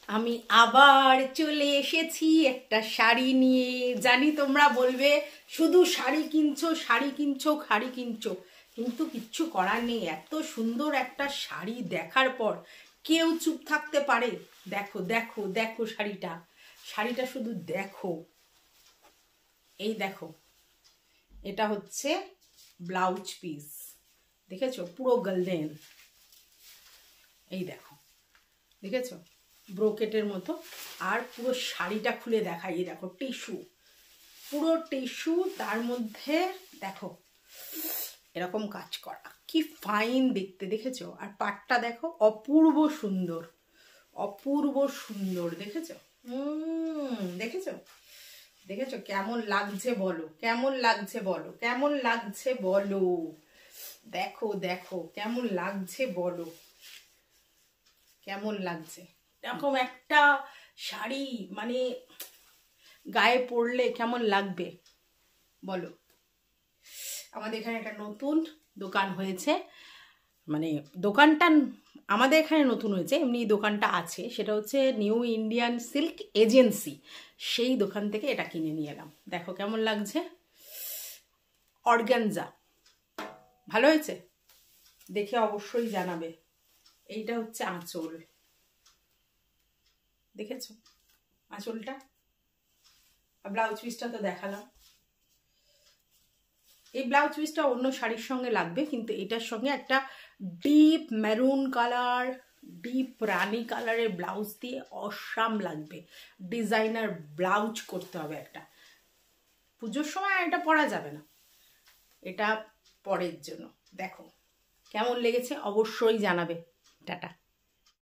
আমি আবার চলে এসেছি একটা শাড়ি নিয়ে। জানি তোমরা বলবে শুধু শাড়ি কিনছো শাড়ি কিনছো শাড়ি কিনছো, কিন্তু কিচ্ছু করার নেই। এত সুন্দর একটা শাড়ি দেখার পর কেউ চুপ থাকতে পারে? দেখো দেখো দেখো শাড়িটা, শাড়িটা শুধু দেখো। এই দেখো, এটা হচ্ছে ব্লাউজ পিস, দেখেছো? পুরো গোল্ডেন। এই দেখো, দেখেছো? ব্রোকেটের মতো। আর পুরো শাড়িটা খুলে দেখাই, এই দেখো টিস্যু, পুরো টিস্যু, তার মধ্যে দেখো এরকম কাজ করা, কি ফাইন দেখতে, দেখেছো? আর পাটটা দেখো, অপূর্ব সুন্দর, অপূর্ব সুন্দর, দেখেছো? দেখেছো? দেখেছো কেমন লাগছে বলো? কেমন লাগছে বলো? কেমন লাগছে বলো? দেখো দেখো কেমন লাগছে বলো? কেমন লাগছে? এরকম একটা শাড়ি মানে গায়ে পরলে কেমন লাগবে বলো? আমাদের এখানে একটা নতুন দোকান হয়েছে, মানে দোকানটা আমাদের এখানে নতুন হয়েছে, এমনি দোকানটা আছে, সেটা হচ্ছে নিউ ইন্ডিয়ান সিল্ক এজেন্সি। সেই দোকান থেকে এটা কিনে নিয়ে এলাম। দেখো কেমন লাগছে, অর্গানজা। ভালো হয়েছে? দেখে অবশ্যই জানাবে। এইটা হচ্ছে আঁচল, দেখেছো আঁচলটা? ব্লাউজ পিসটা তো দেখালাম। এই ব্লাউজ পিসটা অন্য শাড়ির সঙ্গে লাগবে, কিন্তু এটার সঙ্গে একটা ডিপ মেরুন কালার, ডিপ রানি কালারের ব্লাউজ দিয়ে অসাম লাগবে। ডিজাইনার ব্লাউজ করতে হবে একটা। পুজোর সময় এটা পরা যাবে না, এটা পরের জন্য। দেখো কেমন লেগেছে অবশ্যই জানাবে। টাটা।